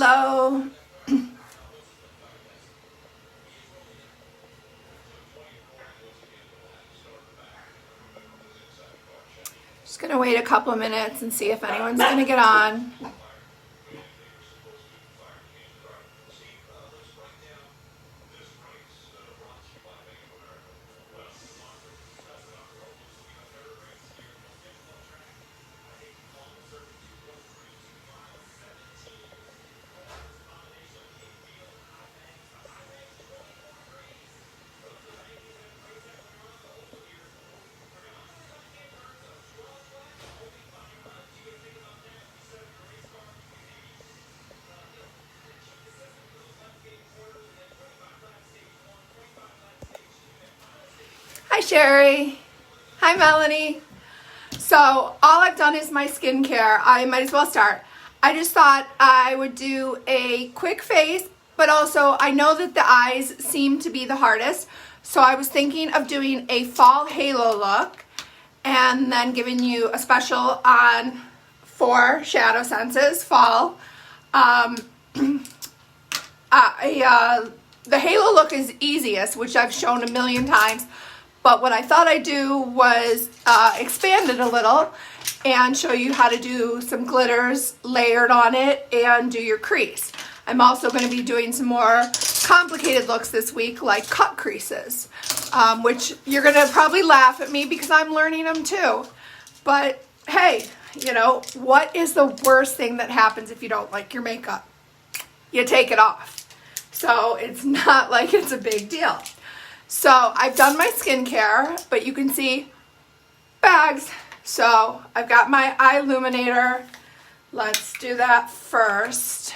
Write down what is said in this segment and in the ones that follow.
Hello. Just gonna wait a couple of minutes and see if anyone's gonna get on. Hi Sherry. Hi Melanie. So all I've done is my skincare. I might as well start. I just thought I would do a quick face, but also I know that the eyes seem to be the hardest. So I was thinking of doing a fall halo look and then giving you a special on 4 ShadowSenses fall. The halo look is easiest, which I've shown a million times. But what I thought I'd do was expand it a little and show you how to do some glitters layered on it and do your crease. I'm also going to be doing some more complicated looks this week, like cut creases, which you're going to probably laugh at me because I'm learning them too. But hey, you know, what is the worst thing that happens if you don't like your makeup? You take it off. So it's not like it's a big deal. So I've done my skincare, but you can see bags. So I've got my eye illuminator. Let's do that first.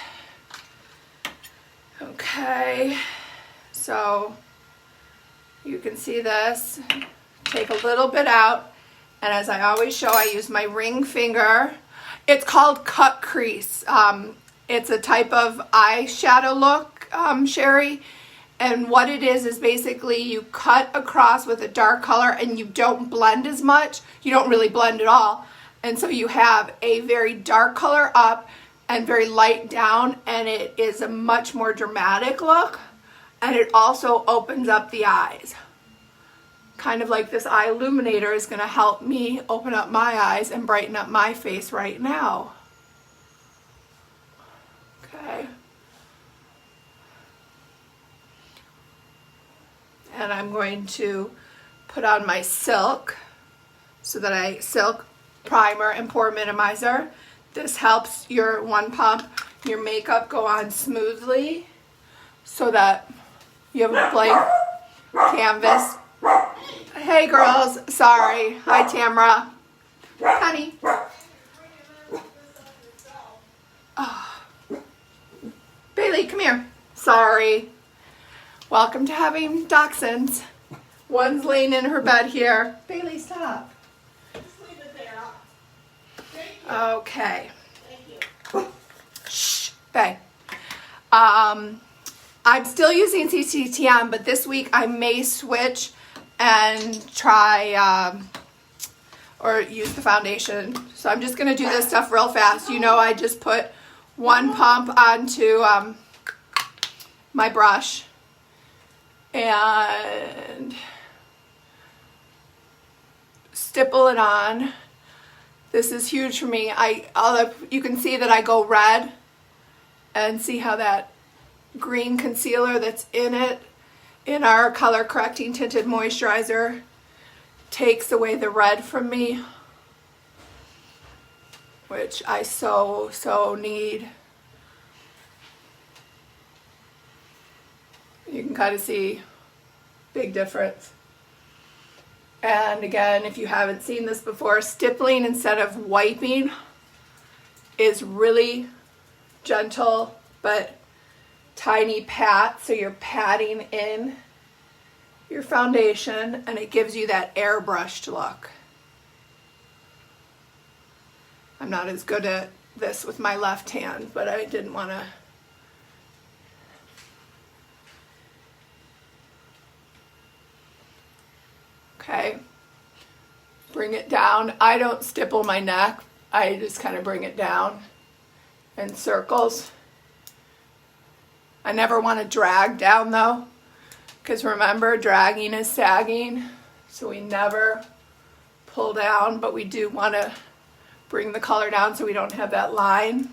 Okay, so you can see this. Take a little bit out, and as I always show, I use my ring finger. It's called cut crease. It's a type of eyeshadow look, Sherry. And what it is basically you cut across with a dark color and you don't blend as much. You don't really blend at all. And so you have a very dark color up and very light down, and it is a much more dramatic look. And it also opens up the eyes. Kind of like this eye illuminator is going to help me open up my eyes and brighten up my face right now. Okay. And I'm going to put on my silk silk primer and pore minimizer. This helps your one pump, your makeup go on smoothly so that you have a blank canvas. Hey girls, sorry. Hi Tamra. Honey. Oh. Bailey, come here. Sorry. Welcome to having dachshunds. One's laying in her bed here. Bailey, stop. Just leave it there. Thank you. Okay. Thank you. Shh, Bae. I'm still using CCTM, but this week I may switch and try or use the foundation. So I'm just going to do this stuff real fast. You know, I just put one pump onto my brush. And stipple it on. This is huge for me. You can see that I go red, and see how that green concealer that's in it, in our color correcting tinted moisturizer, takes away the red from me, which I so need. You can kind of see big difference. And again, if you haven't seen this before, stippling instead of wiping is really gentle but tiny pat. So you're patting in your foundation and it gives you that airbrushed look. I'm not as good at this with my left hand, but I didn't want to. Okay, bring it down. I don't stipple my neck. I just kind of bring it down in circles. I never want to drag down though, because remember, dragging is sagging, so we never pull down, but we do want to bring the color down so we don't have that line.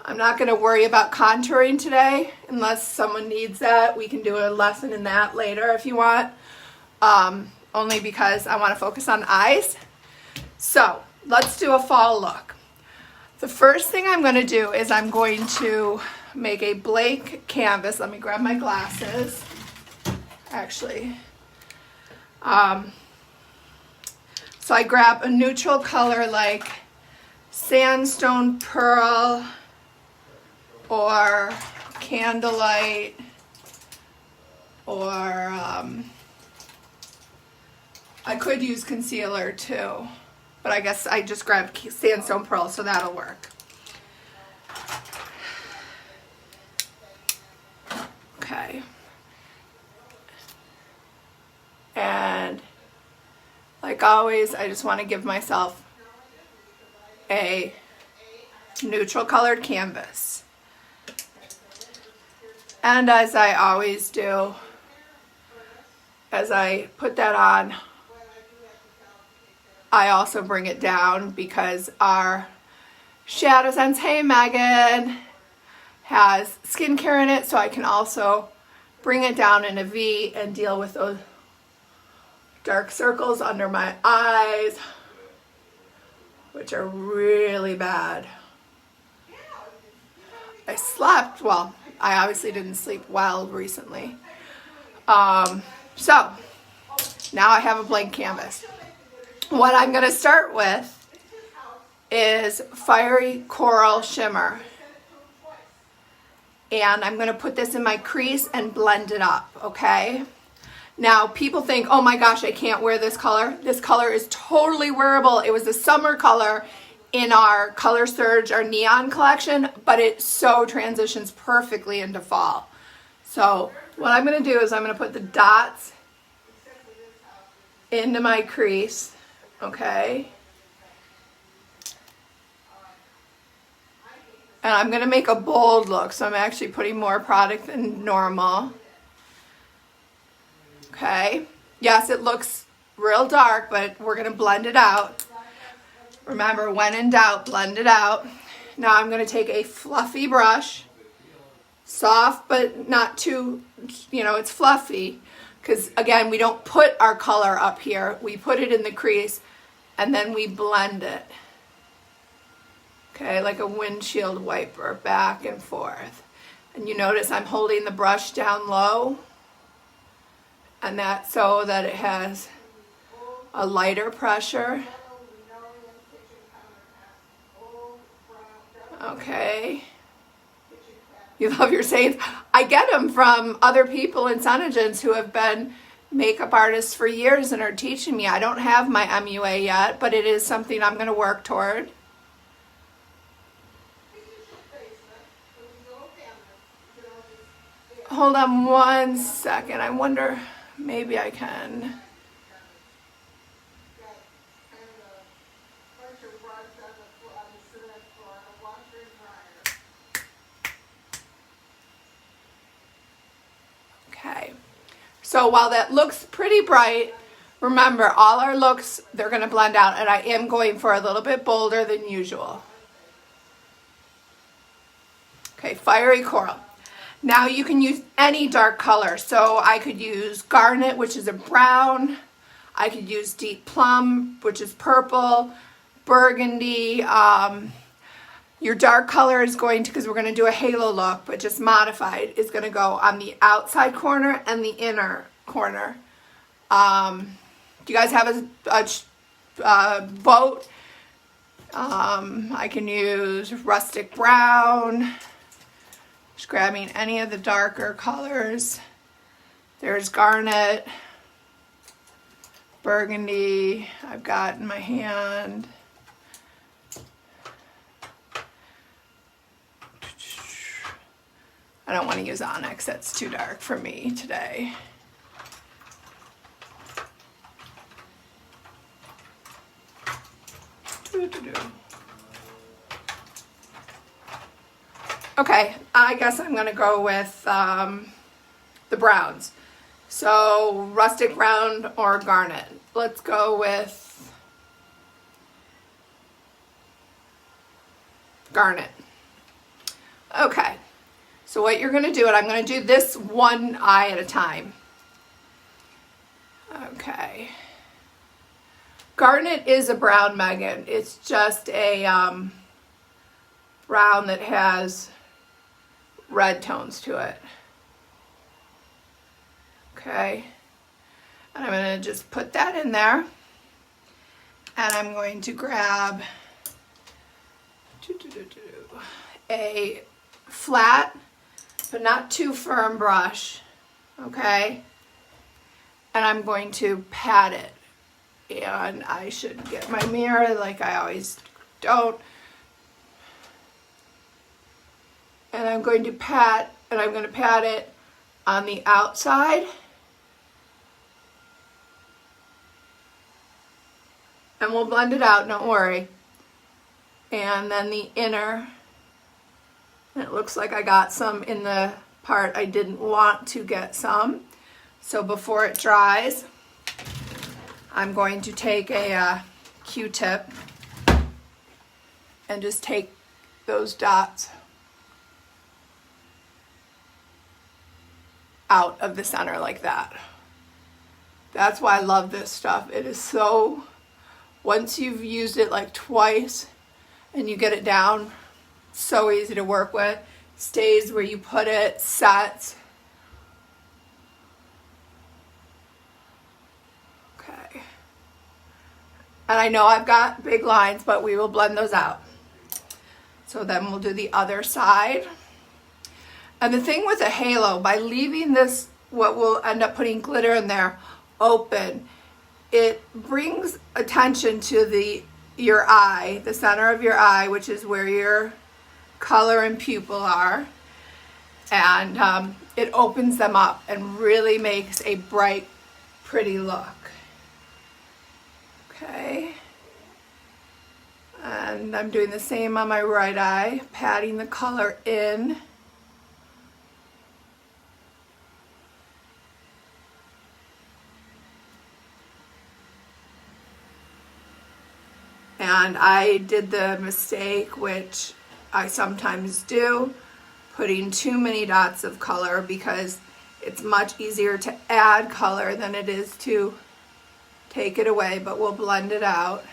I'm not going to worry about contouring today unless someone needs that. We can do a lesson in that later if you want, only because I want to focus on eyes. So let's do a fall look. The first thing I'm going to do is I'm going to make a blank canvas. Let me grab my glasses. Actually, so I grab a neutral color like Sandstone Pearl or Candlelight, or I could use concealer too, but I guess I just grabbed Sandstone Pearl, so that'll work. Okay. And like always, I just want to give myself a neutral colored canvas. And as I always do, as I put that on, I also bring it down because our ShadowSense Hey Megan has skincare in it, so I can also bring it down in a V and deal with those dark circles under my eyes, which are really bad. I slept, well, I obviously didn't sleep well recently. So now I have a blank canvas. What I'm going to start with is Fiery Coral Shimmer. And I'm going to put this in my crease and blend it up, okay? Now, people think, oh my gosh, I can't wear this color. This color is totally wearable. It was a summer color in our Color Surge, our neon collection, but it so transitions perfectly into fall. So what I'm going to do is I'm going to put the dots into my crease, okay? And I'm going to make a bold look, so I'm actually putting more product than normal. Okay, yes, it looks real dark, but we're going to blend it out. Remember, when in doubt, blend it out. Now I'm going to take a fluffy brush, soft but not too, it's fluffy, because again, we don't put our color up here. We put it in the crease and then we blend it. Okay, like a windshield wiper, back and forth. And you notice I'm holding the brush down low, and that's so that it has a lighter pressure. Okay. You love your sayings. I get them from other people in Sonogens who have been makeup artists for years and are teaching me. I don't have my MUA yet, but it is something I'm going to work toward. Hold on one second. I wonder, maybe I can. Okay. So while that looks pretty bright, remember all our looks, they're going to blend out, and I am going for a little bit bolder than usual. Okay, Fiery Coral. Now you can use any dark color. So I could use Garnet, which is a brown. I could use Deep Plum, which is purple, burgundy. Your dark color is going to, because we're going to do a halo look, but just modified, is going to go on the outside corner and the inner corner. Do you guys have a boat? I can use rustic brown. Just grabbing any of the darker colors. There's Garnet, burgundy, I've got in my hand. I don't want to use Onyx, that's too dark for me today. Okay, I guess I'm gonna go with the browns. So rustic brown or garnet. Let's go with garnet. Okay, so what you're gonna do, and I'm gonna do this one eye at a time. Okay. Garnet is a brown, Megan. It's just a brown that has red tones to it. Okay. And I'm going to just put that in there. And I'm going to grab a flat, but not too firm brush. Okay. And I'm going to pat it. And I should get my mirror like I always don't. And I'm going to pat it on the outside. And we'll blend it out, don't worry. And then the inner, and it looks like I got some in the part I didn't want to get some. So before it dries, I'm going to take a Q-tip and just take those dots out of the center like that. That's why I love this stuff. It is so, once you've used it like twice and you get it down, so easy to work with. Stays where you put it, sets. Okay. And I know I've got big lines, but we will blend those out. So then we'll do the other side. And the thing with a halo, by leaving this, what we'll end up putting glitter in there, open, it brings attention to your eye, the center of your eye, which is where your color and pupil are. And it opens them up and really makes a bright, pretty look. Okay. And I'm doing the same on my right eye, patting the color in. And I did the mistake, which I sometimes do, putting too many dots of color, because it's much easier to add color than it is to take it away, but we'll blend it out.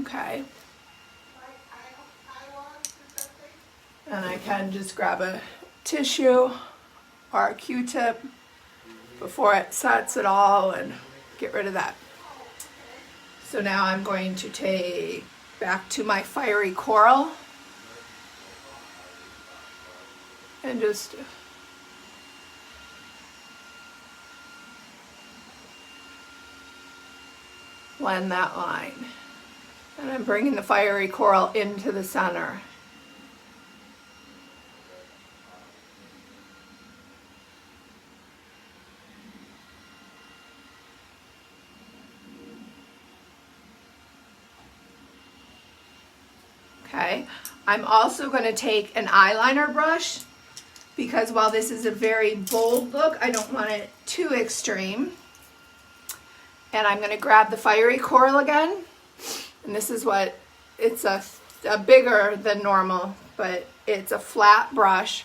Okay. And I can just grab a tissue or a Q-tip before it sets it all and get rid of that. So now I'm going to take back to my fiery coral and just blend that line. And I'm bringing the fiery coral into the center. Okay, I'm also going to take an eyeliner brush, because while this is a very bold look, I don't want it too extreme. And I'm going to grab the fiery coral again. And this is what, it's a bigger than normal, but it's a flat brush.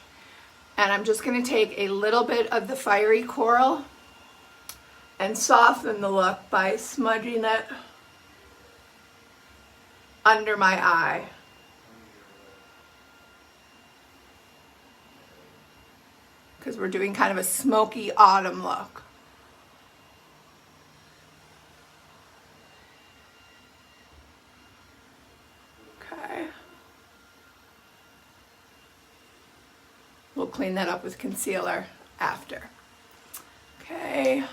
And I'm just going to take a little bit of the fiery coral and soften the look by smudging it under my eye. Because we're doing kind of a smoky autumn look. Okay. We'll clean that up with concealer after. Okay.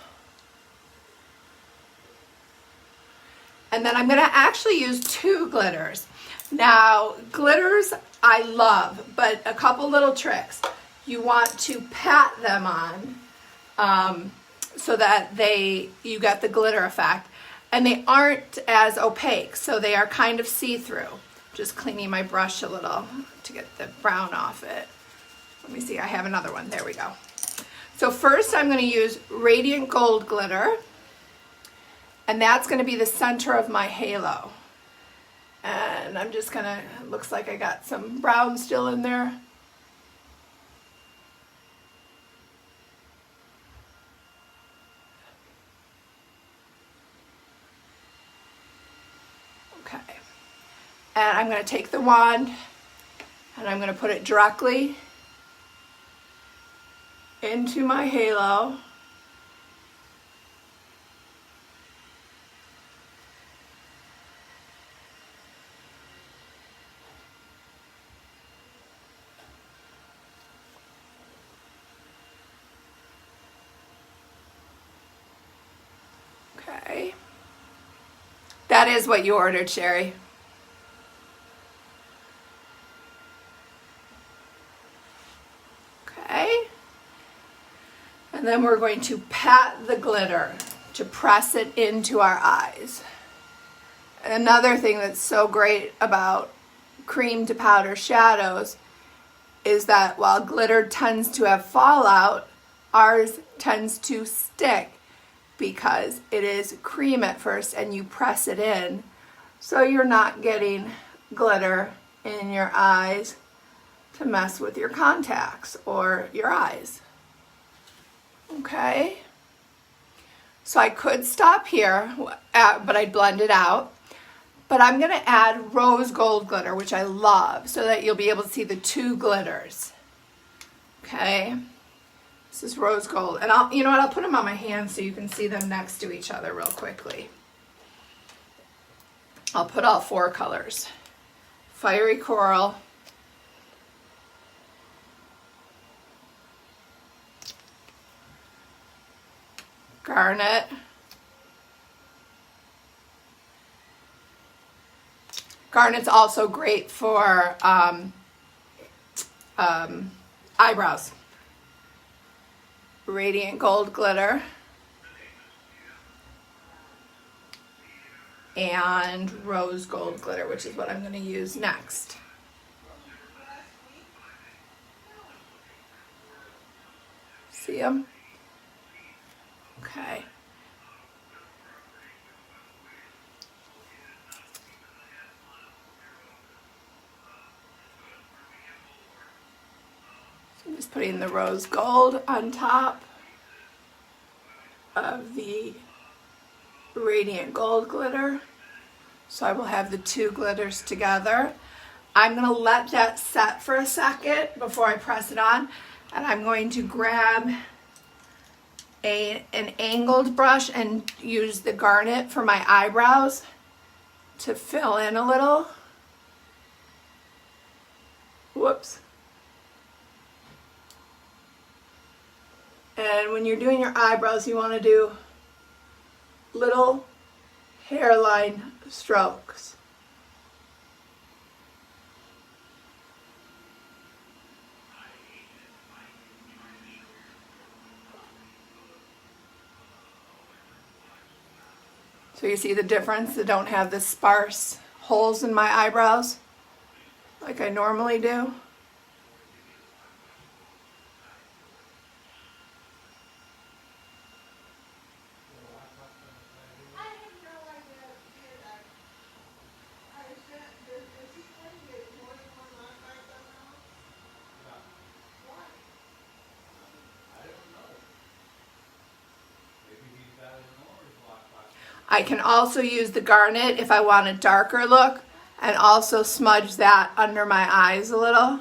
And then I'm going to actually use two glitters. Now, glitters I love, but a couple little tricks. You want to pat them on so that you get the glitter effect, and they aren't as opaque, so they are kind of see-through. Just cleaning my brush a little to get the brown off it. Let me see, I have another one. There we go. So first I'm going to use Radiant Gold Glitter, and that's going to be the center of my halo. And I'm just going to, looks like I got some brown still in there. Okay. And I'm going to take the wand and I'm going to put it directly into my halo. Okay. That is what you ordered, Sherry. Okay. And then we're going to pat the glitter to press it into our eyes. Another thing that's so great about cream to powder shadows is that while glitter tends to have fallout, ours tends to stick because it is cream at first and you press it in, so you're not getting glitter in your eyes to mess with your contacts or your eyes. Okay, so I could stop here, but I'd blend it out. But I'm going to add rose gold glitter, which I love, so that you'll be able to see the two glitters. Okay, this is rose gold. And you know what, I'll put them on my hands so you can see them next to each other real quickly. I'll put all four colors. Fiery Coral, Garnet, Garnet's also great for eyebrows. Radiant Gold Glitter, and Rose Gold Glitter, which is what I'm going to use next. See them? Okay. So I'm just putting the rose gold on top of the Radiant Gold Glitter. So I will have the two glitters together. I'm going to let that set for a second before I press it on. And I'm going to grab an angled brush and use the Garnet for my eyebrows to fill in a little. Whoops. And when you're doing your eyebrows, you want to do little hairline strokes. So you see the difference? I don't have the sparse holes in my eyebrows like I normally do. I can also use the Garnet if I want a darker look and also smudge that under my eyes a little.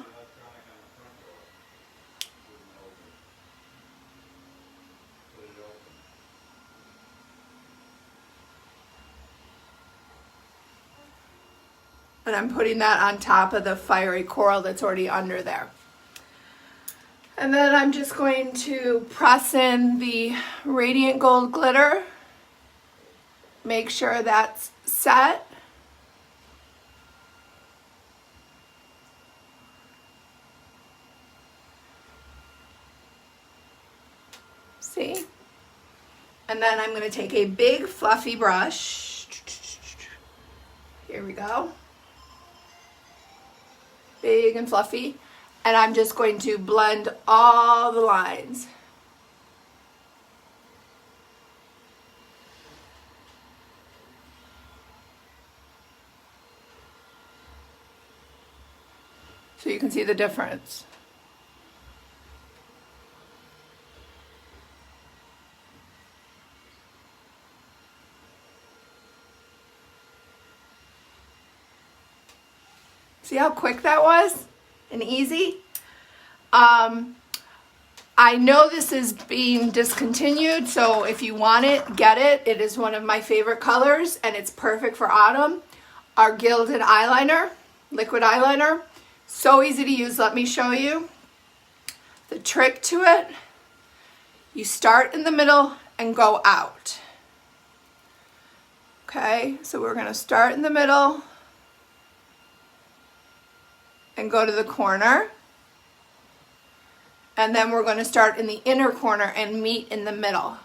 And I'm putting that on top of the Fiery Coral that's already under there. And then I'm just going to press in the Radiant Gold Glitter. Make sure that's set. See? And then I'm going to take a big fluffy brush. Here we go. big and fluffy. And I'm just going to blend all the lines. So you can see the difference. See how quick that was and easy? I know this is being discontinued, so if you want it, get it. It is one of my favorite colors and it's perfect for autumn. Our Gilded Eyeliner, liquid eyeliner. So easy to use, let me show you. The trick to it, you start in the middle and go out. Okay, so we're gonna start in the middle and go to the corner. And then we're going to start in the inner corner and meet in the middle.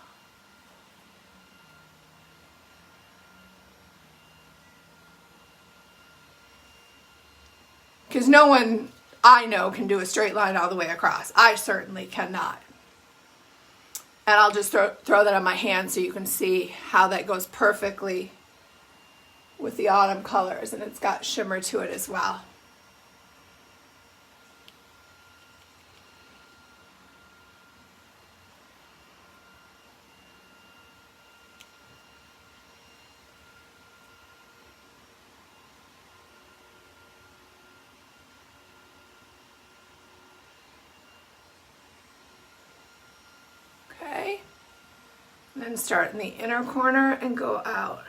Because no one I know can do a straight line all the way across. I certainly cannot. And I'll just throw that on my hand so you can see how that goes perfectly with the autumn colors. And it's got shimmer to it as well. And then start in the inner corner and go out.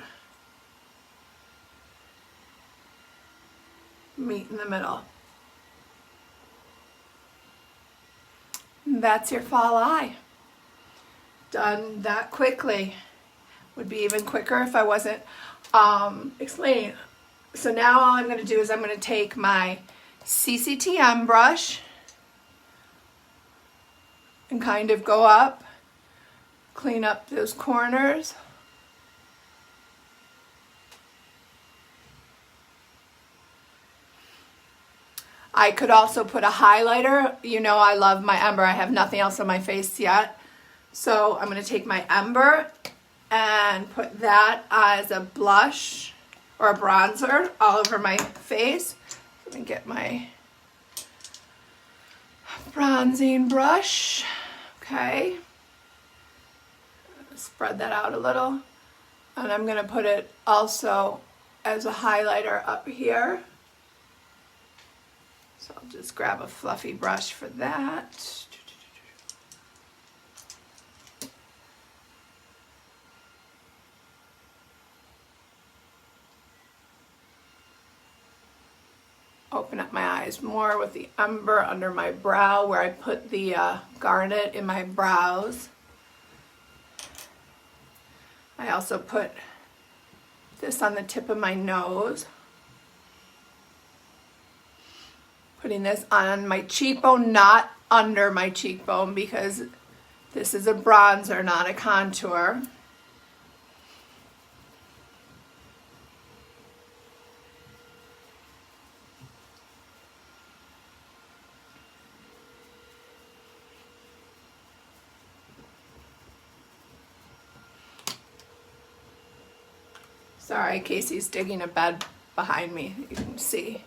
Meet in the middle. And that's your fall eye. Done that quickly. Would be even quicker if I wasn't explaining. So now all I'm going to do is I'm going to take my CCTM brush and kind of go up. Clean up those corners. I could also put a highlighter. You know I love my Ember. I have nothing else on my face yet. So I'm going to take my Ember and put that as a blush or a bronzer all over my face. Let me get my bronzing brush. Okay. Spread that out a little, and I'm going to put it also as a highlighter up here. So I'll just grab a fluffy brush for that. Open up my eyes more with the Ember under my brow where I put the garnet in my brows. I also put this on the tip of my nose. Putting this on my cheekbone, not under my cheekbone, because this is a bronzer, not a contour. Sorry, Casey's digging a bed behind me. You can see.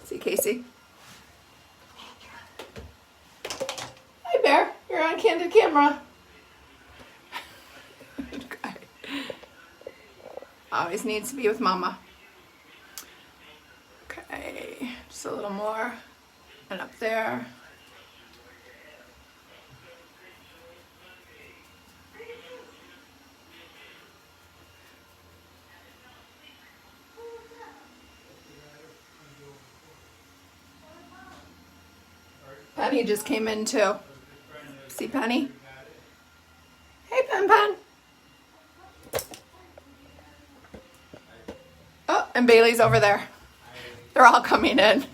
See, Casey? Hi, Bear. You're on candid camera. Always needs to be with Mama. Okay, just a little more. And up there. Penny just came in too. See Penny? Hey, Pen Pen. Oh, and Bailey's over there. They're all coming in.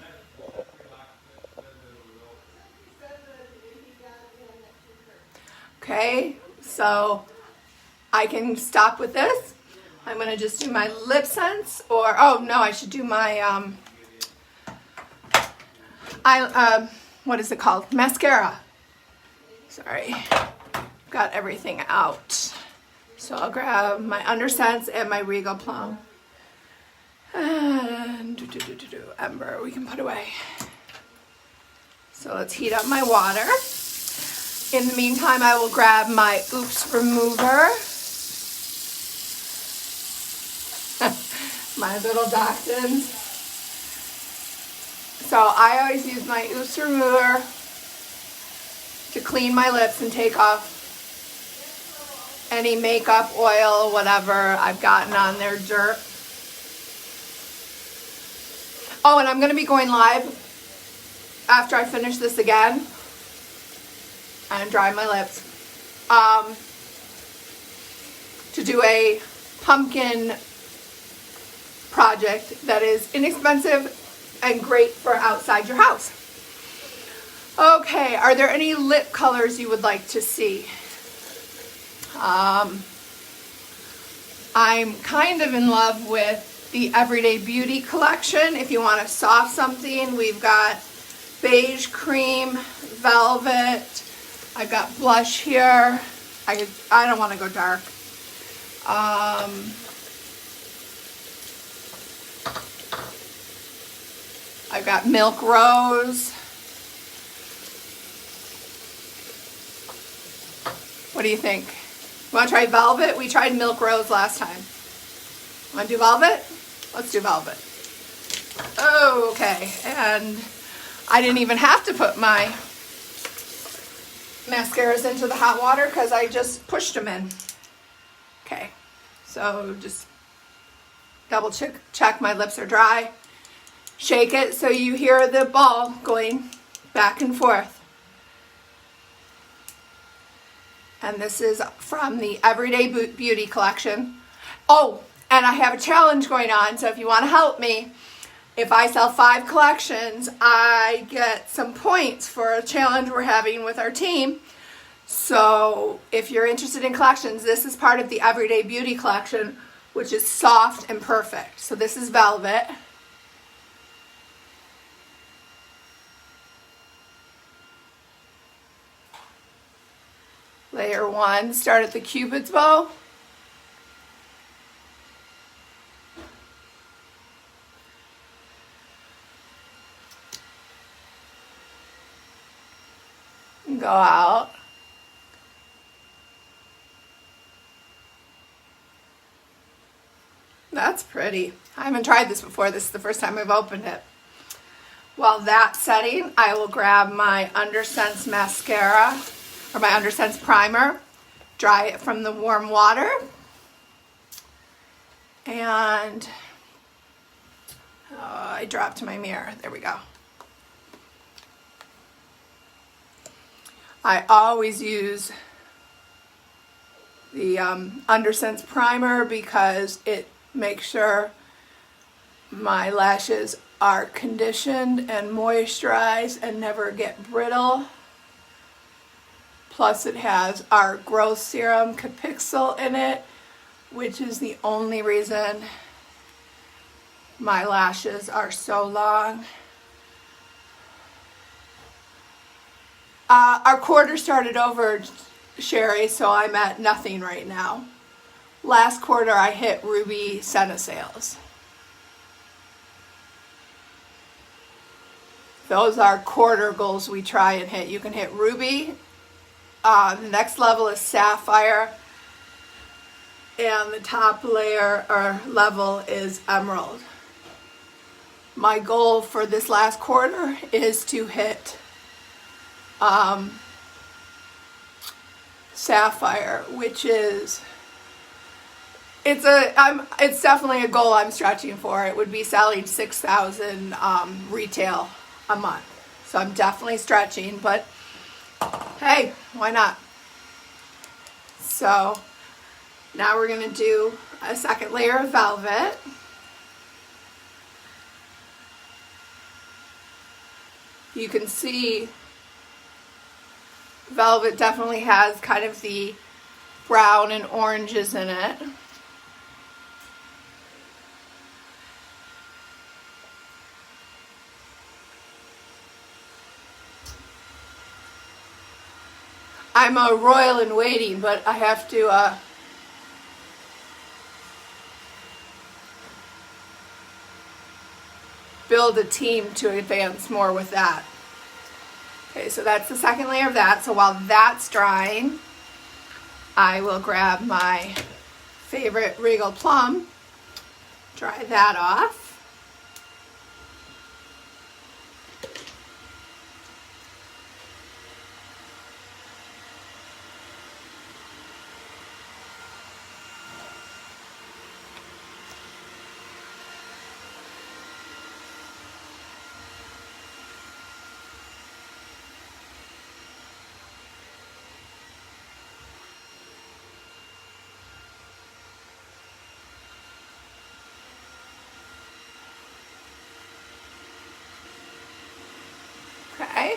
Okay, so I can stop with this. I'm going to just do my LipSense, or, oh no, I should do my what is it called? Mascara. Sorry, got everything out. So I'll grab my UnderSense and my Regal Plum. And Ember, we can put away. So let's heat up my water. In the meantime, I will grab my Oops Remover. My little Dachshunds. So I always use my Oops Remover to clean my lips and take off any makeup, oil, whatever I've gotten on there, dirt. Oh, and I'm going to be going live after I finish this again and dry my lips to do a pumpkin project that is inexpensive and great for outside your house. Okay, are there any lip colors you would like to see? I'm kind of in love with the Everyday Beauty collection. If you want a soft something, we've got beige, cream, velvet. I've got blush here. I don't want to go dark. I've got Milk Rose. What do you think? You want to try Velvet? We tried Milk Rose last time. Want to do Velvet? Let's do Velvet. Okay, and I didn't even have to put my mascaras into the hot water because I just pushed them in. Okay, so just double check my lips are dry. Shake it so you hear the ball going back and forth. And this is from the Everyday Beauty collection. Oh, and I have a challenge going on, so if you want to help me, if I sell 5 collections, I get some points for a challenge we're having with our team. So if you're interested in collections, this is part of the Everyday Beauty collection, which is soft and perfect. So this is Velvet. Layer 1, start at the Cupid's bow. And go out. That's pretty. I haven't tried this before. This is the first time I've opened it. While that's setting, I will grab my UnderSense mascara, or my UnderSense primer, dry it from the warm water, and I dropped my mirror. There we go. I always use the UnderSense primer because it makes sure my lashes are conditioned and moisturized and never get brittle. Plus it has our growth serum Capixyl in it, which is the only reason my lashes are so long. Our quarter started over, Sherry, so I'm at nothing right now. Last quarter I hit Ruby Senna sales. Those are quarter goals we try and hit. You can hit Ruby. The next level is Sapphire, and the top layer or level is Emerald. My goal for this last quarter is to hit Sapphire, which is it's definitely a goal I'm stretching for. It would be selling 6,000 retail a month, so I'm definitely stretching, but hey, why not? So now we're going to do a second layer of Velvet. You can see Velvet definitely has kind of the brown and oranges in it. I'm a royal in waiting, but I have to build a team to advance more with that. Okay, so that's the second layer of that. So while that's drying, I will grab my favorite Regal Plum, dry that off. Okay.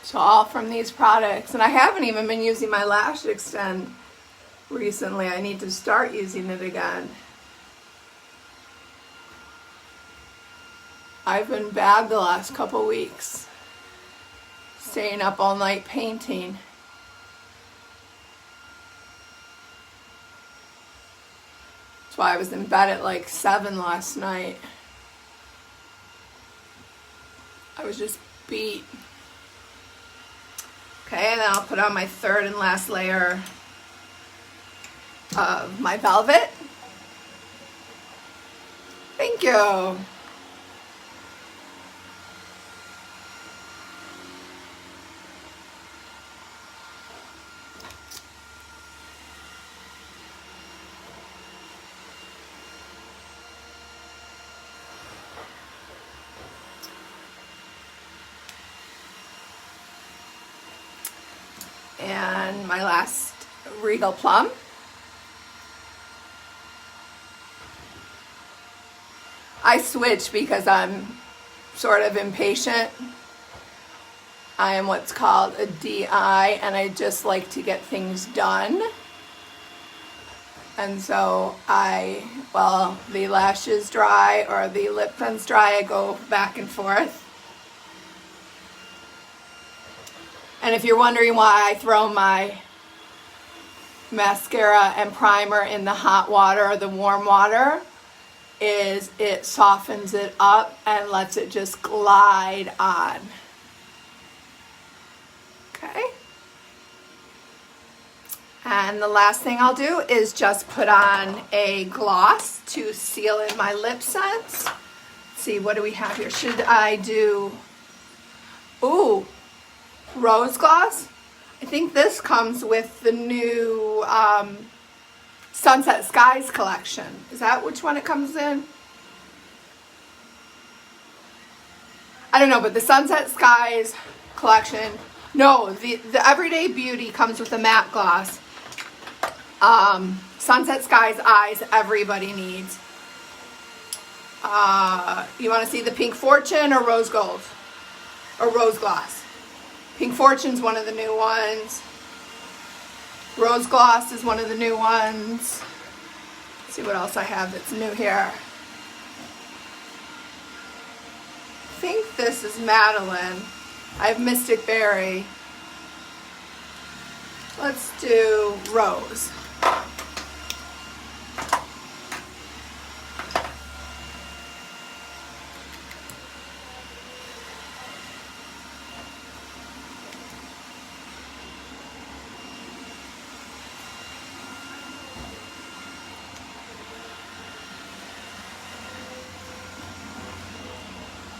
So all from these products, and I haven't even been using my Lash Extend recently. I need to start using it again. I've been bad the last couple weeks, staying up all night painting. That's why I was in bed at like 7 last night. I was just beat. Okay, and then I'll put on my third and last layer of my velvet. Thank you. And my last Regal Plum. I switch because I'm sort of impatient. I am what's called a DI, and I just like to get things done. And so while the lashes dry or the LipSense dry, I go back and forth. And if you're wondering why I throw my mascara and primer in the hot water or the warm water, is it softens it up and lets it just glide on. Okay. And the last thing I'll do is just put on a gloss to seal in my LipSense. Let's see, what do we have here? Should I do, ooh, rose gloss? I think this comes with the new Sunset Skies collection. Is that which one it comes in? I don't know, but the Sunset Skies collection, no, the Everyday Beauty comes with a matte gloss. Sunset Skies Eyes, everybody needs. You want to see the Pink Fortune or Rose Gold? Or Rose Gloss? Pink Fortune's one of the new ones. Rose Gloss is one of the new ones. Let's see what else I have that's new here. I think this is Madeline. I have Mystic Berry. Let's do Rose.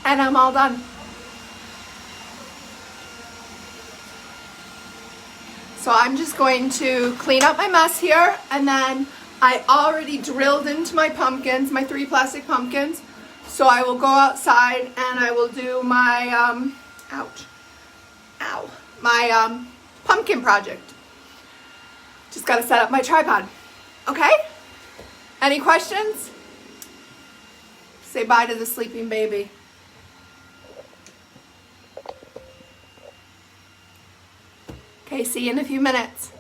And I'm all done. So I'm just going to clean up my mess here, and then I already drilled into my pumpkins, my 3 plastic pumpkins. So I will go outside and I will do my, my pumpkin project. Just gotta set up my tripod. Okay? Any questions? Say bye to the sleeping baby. Okay, see you in a few minutes.